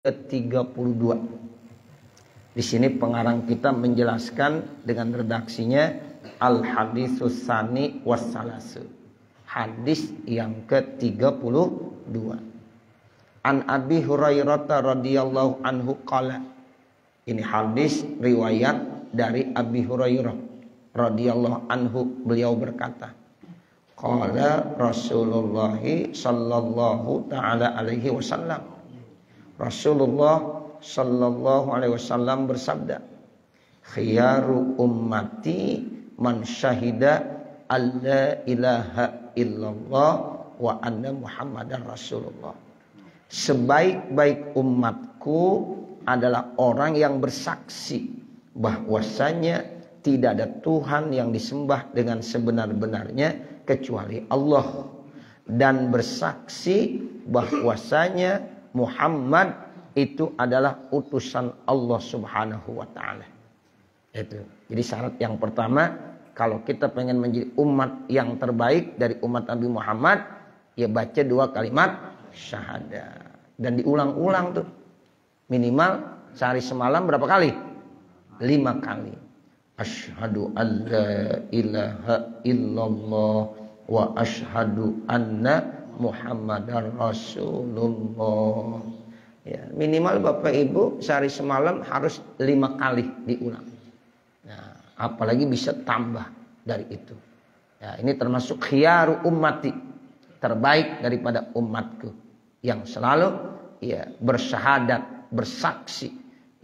ke-32. Di sini pengarang kita menjelaskan dengan redaksinya Al-Haditsus Tsani Wassalasu. Hadis yang ke-32. An Abi Hurairah radhiyallahu anhu qala. Ini hadis riwayat dari Abi Hurairah radhiyallahu anhu, beliau berkata, qala Rasulullah sallallahu taala alaihi wasallam. Rasulullah sallallahu alaihi wasallam bersabda, khiyaru ummati man syahida alla ilaha illallah wa anna muhammadar rasulullah. Sebaik-baik umatku adalah orang yang bersaksi bahwasanya tidak ada Tuhan yang disembah dengan sebenar-benarnya kecuali Allah, dan bersaksi bahwasanya Muhammad itu adalah utusan Allah Subhanahu wa taala. Itu. Jadi syarat yang pertama, kalau kita pengen menjadi umat yang terbaik dari umat Nabi Muhammad, ya baca 2 kalimat syahadat. Dan diulang-ulang tuh. Minimal sehari semalam berapa kali? 5 kali. Asyhadu an la ilaha illallah wa asyhadu anna Muhammadar Rasulullah. Ya, minimal Bapak Ibu sehari semalam harus 5 kali diulang. Nah, apalagi bisa tambah dari itu. Ya, ini termasuk khiyaru ummati, terbaik daripada umatku, yang selalu ya bersyahadat, bersaksi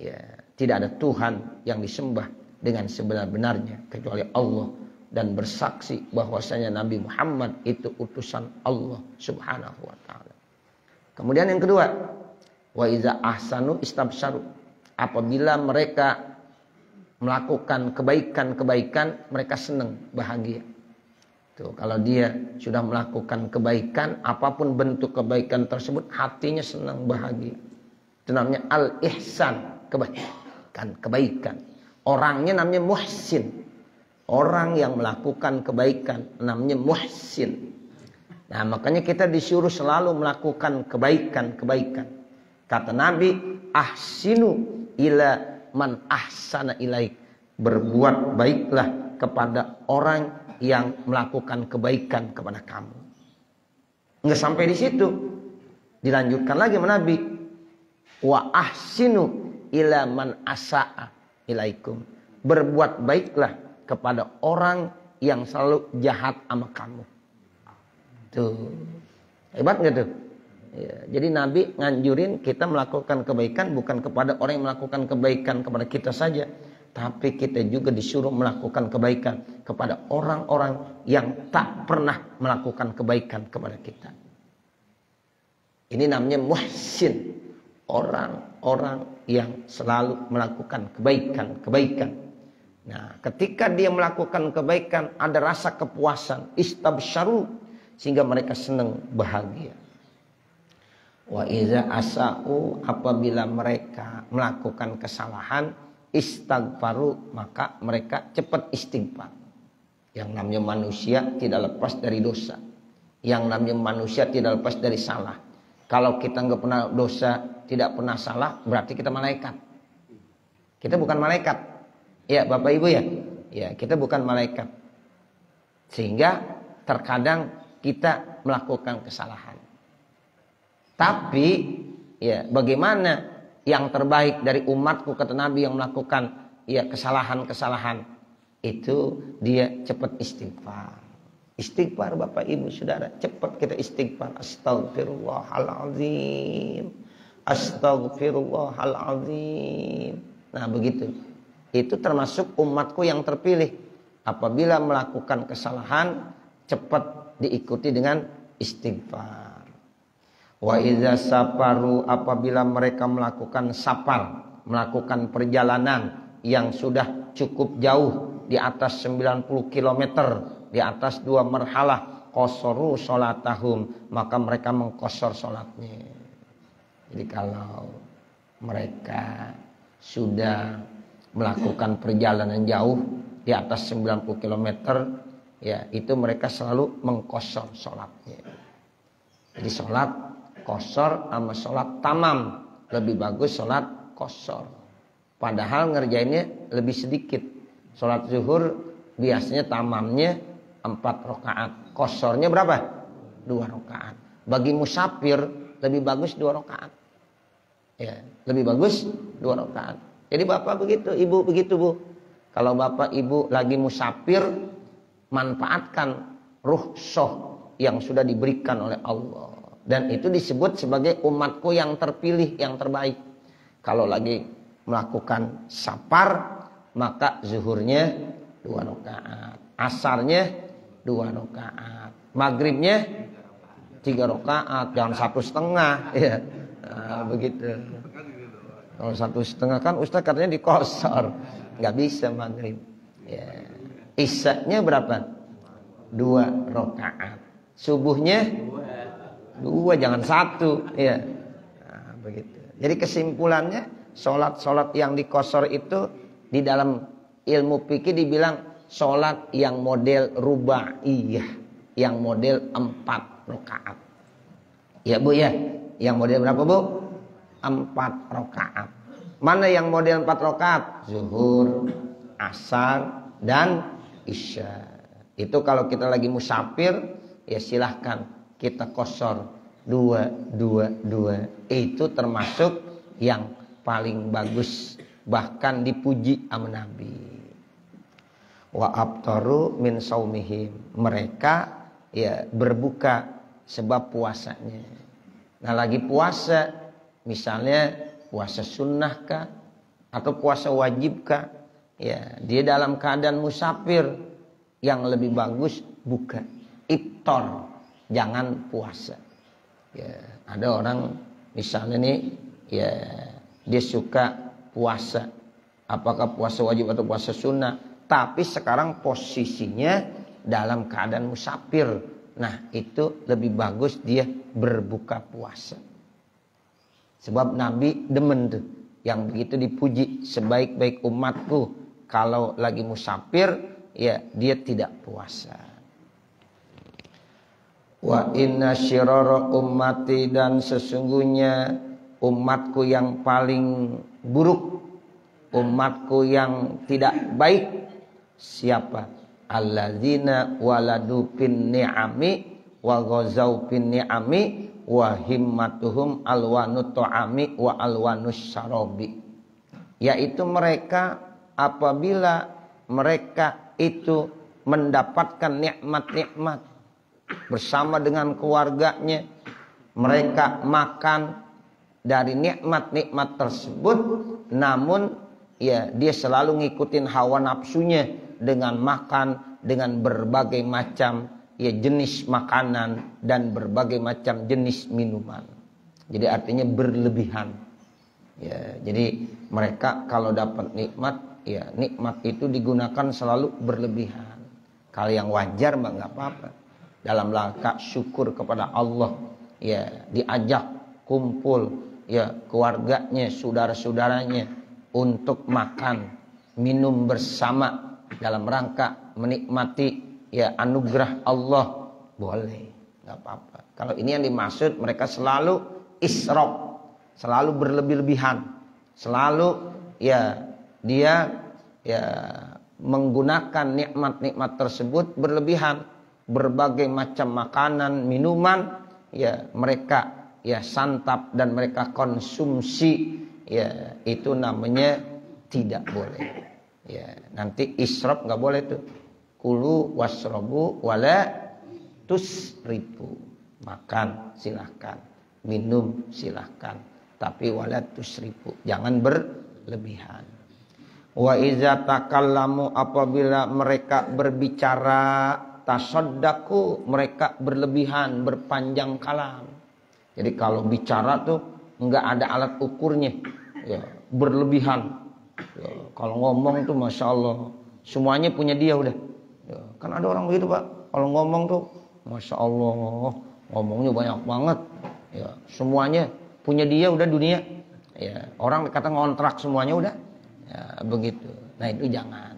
ya tidak ada Tuhan yang disembah dengan sebenar-benarnya kecuali Allah, dan bersaksi bahwasanya Nabi Muhammad itu utusan Allah Subhanahu wa taala. Kemudian yang kedua, wa iza ahsanu istabsyaru. Apabila mereka melakukan kebaikan-kebaikan, mereka senang, bahagia. Tuh, kalau dia sudah melakukan kebaikan, apapun bentuk kebaikan tersebut, hatinya senang, bahagia. Itu namanya al-ihsan, kebaikan. Orangnya namanya muhsin. Orang yang melakukan kebaikan namanya muhsin. Nah, makanya kita disuruh selalu melakukan kebaikan-kebaikan. Kata Nabi, ahsinu ila man ahsana ilaik. Berbuat baiklah kepada orang yang melakukan kebaikan kepada kamu. Enggak sampai di situ. Dilanjutkan lagi sama Nabi, wa ahsinu ila man asaa ilaikum. Berbuat baiklah kepada orang yang selalu jahat sama kamu. Tuh. Hebat gak tuh? Ya, jadi Nabi nganjurin kita melakukan kebaikan bukan kepada orang yang melakukan kebaikan kepada kita saja, tapi kita juga disuruh melakukan kebaikan kepada orang-orang yang tak pernah melakukan kebaikan kepada kita. Ini namanya muhsin. Orang-orang yang selalu melakukan kebaikan-kebaikan. Nah, ketika dia melakukan kebaikan, ada rasa kepuasan, istabsyaru, sehingga mereka senang, bahagia. Wa iza asa'u, apabila mereka melakukan kesalahan, istaghfaru, maka mereka cepat istighfar. Yang namanya manusia tidak lepas dari dosa. Yang namanya manusia tidak lepas dari salah. Kalau kita nggak pernah dosa, tidak pernah salah, berarti kita malaikat. Kita bukan malaikat. Ya Bapak Ibu ya, ya kita bukan malaikat. Sehingga terkadang kita melakukan kesalahan. Tapi ya bagaimana yang terbaik dari umatku, kata Nabi, yang melakukan ya kesalahan-kesalahan itu dia cepat istighfar. Istighfar Bapak Ibu Saudara, cepat kita istighfar. Astagfirullahaladzim. Astagfirullahaladzim. Nah begitu. Itu termasuk umatku yang terpilih. Apabila melakukan kesalahan, cepat diikuti dengan istighfar. Wa idza safaru, apabila mereka melakukan safar, melakukan perjalanan yang sudah cukup jauh, di atas 90 km, di atas 2 marhalah, qasaru sholatahum, maka mereka mengqasar sholatnya. Jadi kalau mereka sudah melakukan perjalanan jauh di atas 90 km, ya itu mereka selalu mengqasar sholatnya. Jadi sholat qasar sama sholat tamam lebih bagus sholat qashar. Padahal ngerjainnya lebih sedikit. Sholat zuhur biasanya tamamnya 4 rakaat. Qasharnya berapa? 2 rakaat. Bagi musafir lebih bagus 2 rakaat. Ya, lebih bagus 2 rakaat. Jadi bapak begitu, ibu begitu bu. Kalau bapak ibu lagi musafir, manfaatkan rukhsah yang sudah diberikan oleh Allah. Dan itu disebut sebagai umatku yang terpilih, yang terbaik. Kalau lagi melakukan safar, maka zuhurnya 2 rakaat, asarnya 2 rakaat, maghribnya 3 rakaat, jangan 1,5 ya. Nah, begitu. Kalau 1,5 kan Ustaz katanya dikosor, nggak bisa maghrib. Ya. Isyaknya berapa? 2 rakaat. Subuhnya 2, jangan 1 ya. Nah, begitu. Jadi kesimpulannya sholat yang dikosor itu di dalam ilmu fikih dibilang sholat yang model rubaiyah, yang model 4 rakaat. Ya bu ya, yang model berapa bu? 4 rakaat. Mana yang model 4 rakaat? Zuhur, asar, dan isya. Itu kalau kita lagi musafir, ya silahkan kita qashar 2. Itu termasuk yang paling bagus, bahkan dipuji sama Nabi. Wa abtaru min saumihim. Mereka ya berbuka sebab puasanya. Nah lagi puasa, misalnya puasa sunnah kah atau puasa wajib kah, ya dia dalam keadaan musafir, yang lebih bagus buka, iftar, jangan puasa. Ya, ada orang misalnya nih, ya dia suka puasa, apakah puasa wajib atau puasa sunnah, tapi sekarang posisinya dalam keadaan musafir. Nah itu lebih bagus dia berbuka puasa. Sebab Nabi demen tuh yang begitu dipuji, sebaik-baik umatku kalau lagi musafir ya dia tidak puasa. Wa inna syirara ummati, dan sesungguhnya umatku yang paling buruk, umatku yang tidak baik siapa? Alladzina waladu bin ni'ami wa ghazau bin ni'ami wa himmatuhum alwanu ta'ami wa alwanus syarabi. Yaitu mereka apabila mereka itu mendapatkan nikmat-nikmat bersama dengan keluarganya, mereka makan dari nikmat-nikmat tersebut, namun ya dia selalu ngikutin hawa nafsunya dengan makan dengan berbagai macam ya jenis makanan dan berbagai macam jenis minuman. Jadi artinya berlebihan. Ya, jadi mereka kalau dapat nikmat, ya nikmat itu digunakan selalu berlebihan. Kalau yang wajar mah nggak apa-apa. Dalam rangka syukur kepada Allah, ya diajak kumpul ya keluarganya, saudara-saudaranya untuk makan, minum bersama dalam rangka menikmati ya anugerah Allah, boleh, nggak apa-apa. Kalau ini yang dimaksud, mereka selalu israf, selalu berlebih-lebihan, selalu ya dia ya menggunakan nikmat-nikmat tersebut berlebihan, berbagai macam makanan, minuman ya mereka ya santap dan mereka konsumsi, ya itu namanya tidak boleh. Ya, nanti israf nggak boleh tuh. Kulu wasrobu wala tusrifu. Makan silahkan, minum silahkan, tapi wala tusrifu, jangan berlebihan. Wa iza takallamu, apabila mereka berbicara, tasaddaku, mereka berlebihan, berpanjang kalam. Jadi kalau bicara tuh nggak ada alat ukurnya, ya berlebihan. Ya, kalau ngomong tuh masya Allah semuanya punya dia udah. Ya, kan ada orang begitu pak, kalau ngomong tuh masya Allah ngomongnya banyak banget. Ya, semuanya punya dia udah dunia. Ya, orang kata ngontrak semuanya udah. Ya, begitu. Nah itu jangan.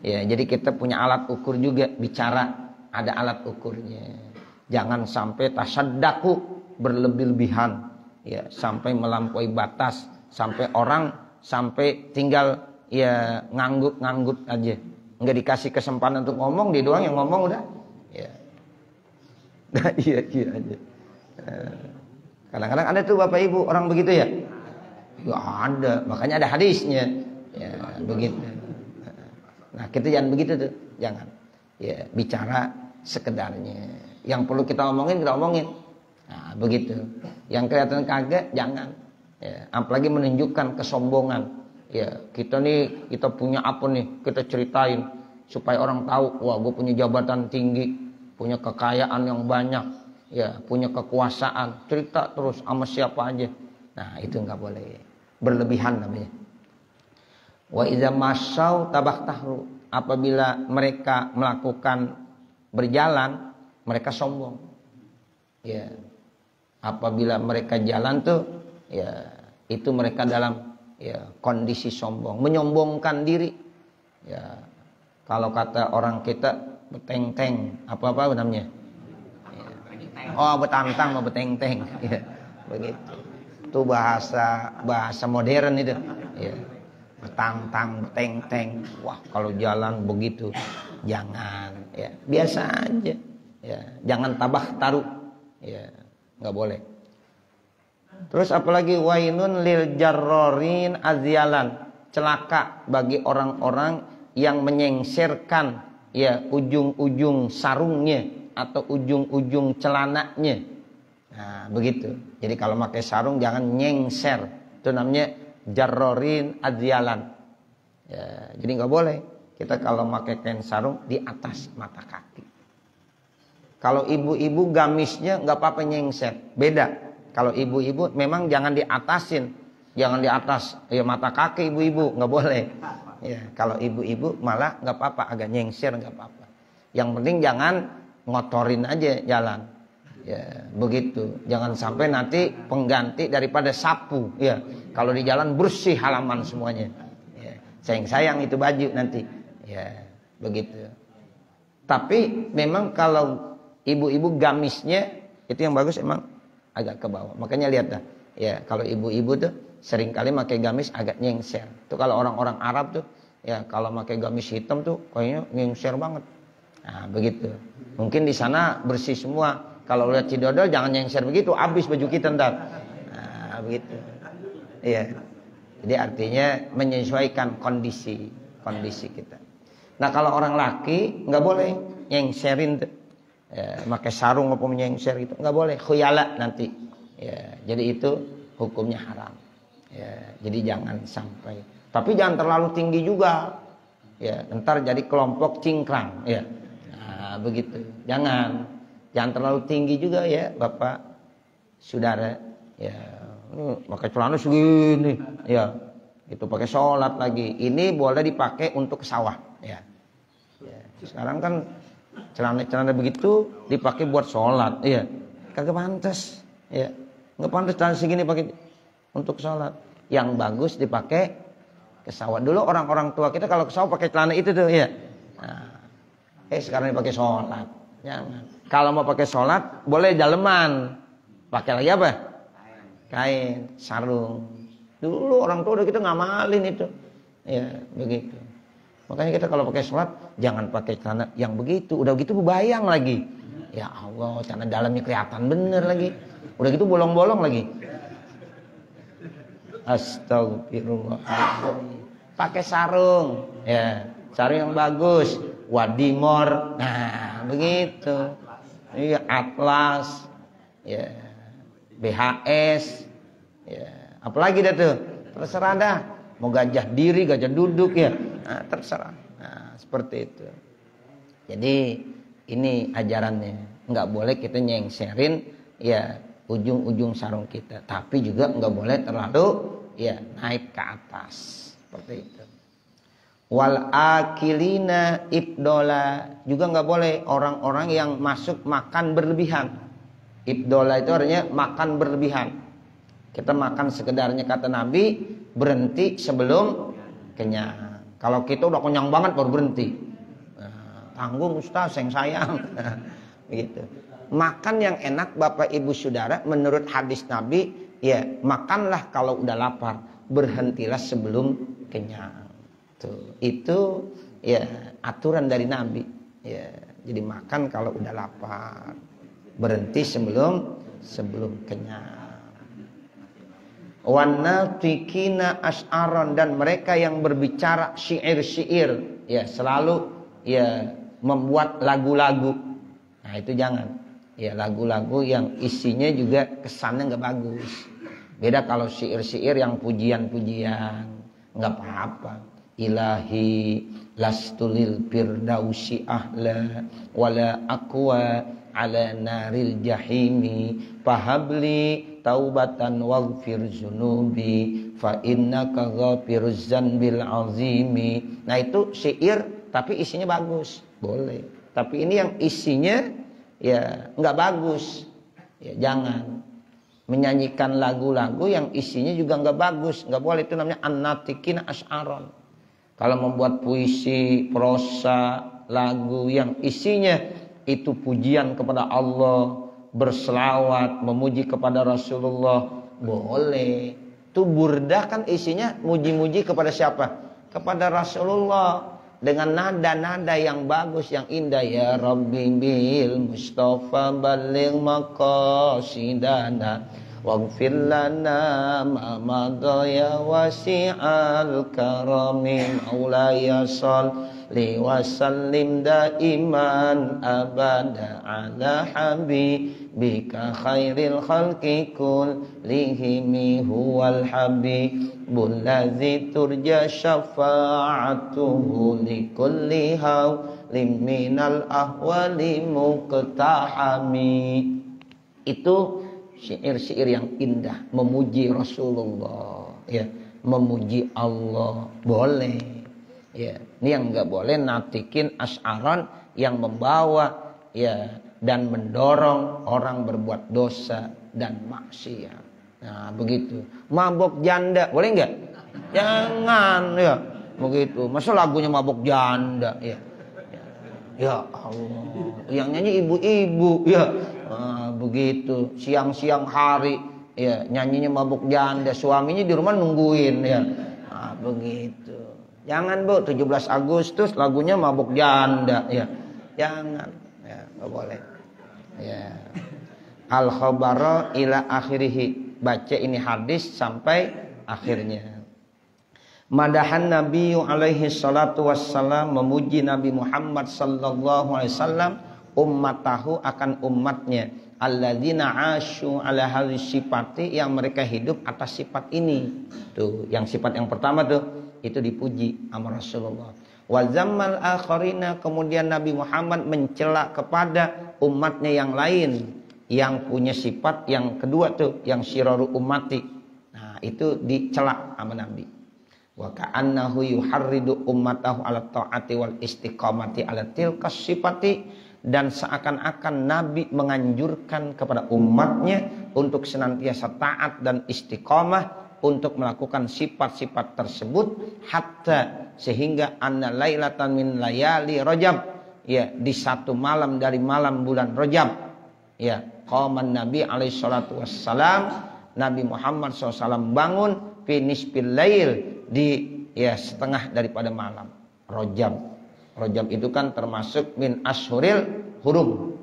Ya, jadi kita punya alat ukur juga, bicara ada alat ukurnya. Jangan sampai tasaddaku, berlebih-lebihan. ya sampai melampaui batas, sampai orang sampai tinggal ya ngangguk-ngangguk aja, nggak dikasih kesempatan untuk ngomong, dia doang yang ngomong udah, ya, nah, iya aja. Kadang-kadang ada tuh bapak ibu orang begitu ya, ya ada, makanya ada hadisnya, ya begitu. Nah kita jangan begitu tuh, jangan, ya bicara sekedarnya, yang perlu kita omongin kita omongin, nah begitu. Yang kelihatan kagak jangan, ya, apalagi menunjukkan kesombongan. Ya kita punya apa nih, kita ceritain supaya orang tahu, wah gue punya jabatan tinggi, punya kekayaan yang banyak, ya punya kekuasaan, cerita terus sama siapa aja. Nah itu nggak boleh, berlebihan namanya. Wa iza masau tabahtahru, apabila mereka melakukan berjalan mereka sombong. Ya apabila mereka jalan tuh, ya itu mereka dalam ya kondisi sombong, menyombongkan diri. Ya kalau kata orang kita beteng-teng, apa namanya? Ya. Oh betantang mau beteng-teng, ya, begitu. Itu bahasa modern itu. Ya. Betantang, beteng-teng. Wah kalau jalan begitu, jangan. Ya biasa aja. Ya jangan tabah taruh. Ya nggak boleh. Terus apalagi wainun lil jarrorin azyalan, celaka bagi orang-orang yang menyengserkan ya ujung-ujung sarungnya atau ujung-ujung celananya. Nah begitu. Jadi kalau pakai sarung jangan nyengser, itu namanya jarrorin azyalan. Ya, jadi nggak boleh kita kalau pakai kain sarung di atas mata kaki. Kalau ibu-ibu gamisnya nggak apa-apa nyengser, beda. Kalau ibu-ibu memang jangan diatasin, jangan di atas ya mata kaki ibu-ibu, nggak boleh. Ya, kalau ibu-ibu malah nggak apa-apa, agak nyengser nggak apa-apa. Yang penting jangan ngotorin aja jalan. Ya, begitu. Jangan sampai nanti pengganti daripada sapu. Ya, kalau di jalan bersih halaman semuanya. Ya, sayang itu baju nanti. Ya, begitu. Tapi memang kalau ibu-ibu gamisnya itu yang bagus emang agak ke bawah. Makanya lihat dah. Ya, kalau ibu-ibu tuh sering kali pakai gamis agak nyengser. Tuh kalau orang-orang Arab tuh ya kalau pakai gamis hitam tuh kayaknya nyengser banget. Nah, begitu. Mungkin di sana bersih semua. Kalau lihat Cidodol jangan nyengser begitu, habis baju kita ntar. Nah, begitu. Iya. Jadi artinya menyesuaikan kondisi kita. Nah, kalau orang laki nggak boleh nyengserin tuh. Ya, pakai sarung apa menyengser itu nggak boleh, khuyala nanti. Ya, jadi itu hukumnya haram. Ya, jadi jangan sampai. Tapi jangan terlalu tinggi juga. Ya, ntar jadi kelompok cingkrang. Ya, nah, begitu. Jangan terlalu tinggi juga ya, Bapak, Saudara. Ya, pakai celana segini. Ya, itu pakai sholat lagi. Ini boleh dipakai untuk ke sawah. Ya, sekarang kan celana begitu dipakai buat sholat, iya, kagak pantas, ya, nggak pantas celana segini pakai untuk sholat. Yang bagus dipakai ke sawah. Dulu orang-orang tua kita kalau ke sawah pakai celana itu tuh, ya. Nah, sekarang dipakai sholat, jangan. Kalau mau pakai sholat boleh daleman, pakai lagi apa? Kain, sarung. Dulu orang tua kita ngamalin itu, ya, begitu. Makanya kita kalau pakai sholat jangan pakai celana yang begitu. Udah gitu berbayang lagi. Ya Allah, celana dalamnya kelihatan bener lagi. Udah gitu bolong-bolong lagi. Astagfirullahaladzim. Pakai sarung, ya, sarung yang bagus. Wadimor, nah begitu. Iya, Atlas, ya, BHS, ya, apalagi dah tuh. Terserah dah. Mau gajah diri, gajah duduk ya, nah, terserah. Nah, seperti itu. Jadi ini ajarannya, nggak boleh kita nyengserin ya ujung-ujung sarung kita, tapi juga nggak boleh terlalu ya naik ke atas seperti itu. Wal akilina ibdola, juga nggak boleh orang-orang yang masuk makan berlebihan. Ibdola itu artinya makan berlebihan. Kita makan sekedarnya kata Nabi, berhenti sebelum kenyang. Kalau kita udah kenyang banget baru berhenti. Nah, tanggung Ustaz, sayang. Begitu. Makan yang enak Bapak Ibu Saudara menurut hadis Nabi ya makanlah kalau udah lapar, berhentilah sebelum kenyang. Tuh, itu ya aturan dari Nabi. Ya, jadi makan kalau udah lapar, berhenti sebelum kenyang. Wanatikina as'aron, dan mereka yang berbicara syair-syair, ya selalu ya membuat lagu-lagu. Nah itu jangan, ya lagu-lagu yang isinya juga kesannya nggak bagus. Beda kalau syair-syair yang pujian-pujian, nggak apa-apa. Ilahi lastulil firdausi ahla wala aqwa ala naril jahimi fahabli taubatan waghfir zunubi fa innaka ghafiruz zanbil azimi. Nah itu syair tapi isinya bagus, boleh. Tapi ini yang isinya ya nggak bagus, ya jangan. Menyanyikan lagu-lagu yang isinya juga nggak bagus, nggak boleh. Itu namanya an-natikin as'aron. Kalau membuat puisi, prosa, lagu yang isinya itu pujian kepada Allah, berselawat, memuji kepada Rasulullah, boleh. Itu burdah kan isinya muji-muji kepada siapa? Kepada Rasulullah. Dengan nada-nada yang bagus, yang indah. Ya Rabbi bil Mustafa baligh maqasidana waghfir lana ma madaya wasi'al karami maulaya salli wa sallim daiman abada ala habibika khairil khalqi kullihim huwal habibul ladzi turja syafa'atuhu likulli hawlim minal ahwali muqtahami. Itu syair-syair yang indah, memuji Rasulullah, ya, memuji Allah, boleh. Ya, ini yang nggak boleh natikin as'aron yang membawa ya dan mendorong orang berbuat dosa dan maksiat. Nah, begitu. Mabok janda, boleh nggak? Jangan, ya. Begitu. Masa lagunya mabok janda, ya. Ya Allah, yang nyanyi ibu-ibu, ya. Nah, begitu. Siang-siang hari, ya, nyanyinya mabuk janda, suaminya di rumah nungguin, ya. Nah, begitu. Jangan, Bu, 17 Agustus lagunya mabuk janda, ya. Jangan, ya, nggak boleh. Ya. Al-khabara ila akhirih. Baca ini hadis sampai akhirnya. Madahan Nabi alaihi salatu wassalam, memuji Nabi Muhammad sallallahu alaihi wasallam ummatahu akan umatnya, alladzina asyu ala hadhihi sifati, yang mereka hidup atas sifat ini. Tuh, yang sifat yang pertama tuh itu dipuji sama Rasulullah. Wa zammal akharina, kemudian Nabi Muhammad mencela kepada umatnya yang lain yang punya sifat yang kedua tuh, yang syiraru ummati. Nah, itu dicela sama Nabi. Wa ka'annahu yuharridu ummatahu ala ta'ati wal istiqamati ala tilkas sifati, dan seakan-akan Nabi menganjurkan kepada umatnya untuk senantiasa taat dan istiqamah untuk melakukan sifat-sifat tersebut, hatta sehingga anna lailatan min layali Rajab, ya, di satu malam dari malam bulan Rajab, ya, qaman Nabi alaihi salatu wassalam, Nabi Muhammad SAW bangun fi nisfil lail, di ya setengah daripada malam Rajab. Rajab itu kan termasuk min ashuril hurum.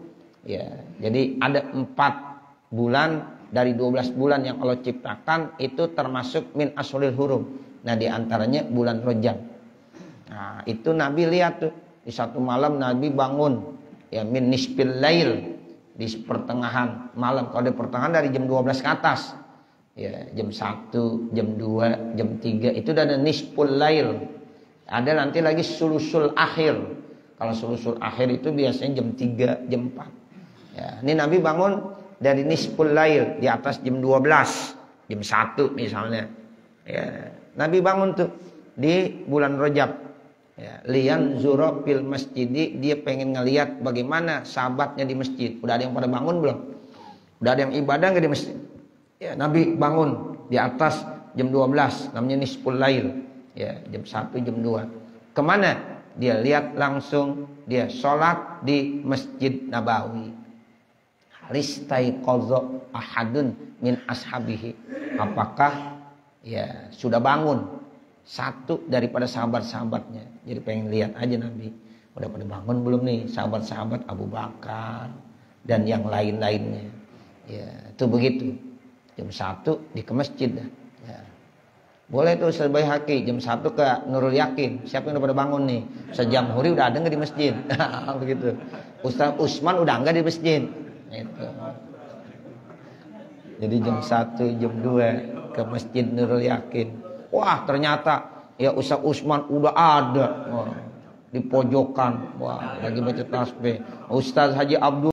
Ya, jadi ada 4 bulan dari 12 bulan yang Allah ciptakan itu termasuk min ashuril hurum. Nah, di antaranya bulan Rajab. Nah, itu Nabi lihat tuh di satu malam Nabi bangun ya min nisfil lail, di pertengahan malam. Kalau di pertengahan dari jam 12 ke atas. Ya, jam 1, jam 2, jam 3 itu udah ada nisful lail. Ada nanti lagi sulusul akhir. Kalau sulusul akhir itu biasanya jam 3, jam 4. Ya, ini Nabi bangun dari nisful lail, di atas jam 12, jam 1 misalnya. Ya, Nabi bangun tuh di bulan Rajab. Ya, lian zura fil masjidi, dia pengen ngelihat bagaimana sahabatnya di masjid. Udah ada yang pada bangun belum? Udah ada yang ibadah enggak di masjid? Ya, Nabi bangun di atas jam 12, namanya nisful lail. Ya, jam 1, jam 2. Kemana? Dia lihat langsung, dia sholat di Masjid Nabawi. Listaiqadha ahadun min ashabihi. apakah ya sudah bangun satu daripada sahabat-sahabatnya. Jadi pengen lihat aja Nabi, udah pada bangun belum nih sahabat-sahabat Abu Bakar dan yang lain-lainnya. Ya, itu begitu. Jam 1 di ke masjid dah. Ya. Boleh tuh Ustaz Baihaqi jam 1 ke Nurul Yakin. Siapa yang udah pada bangun nih? Ustaz Jamhuri udah ada enggak di masjid? Begitu. Ustaz Usman udah enggak di masjid? Gitu. Jadi jam 1, jam 2 ke Masjid Nurul Yakin. Wah, ternyata ya Ustaz Usman udah ada. Wah, di pojokan. Wah, lagi baca tasbih. Ustaz Haji Abdul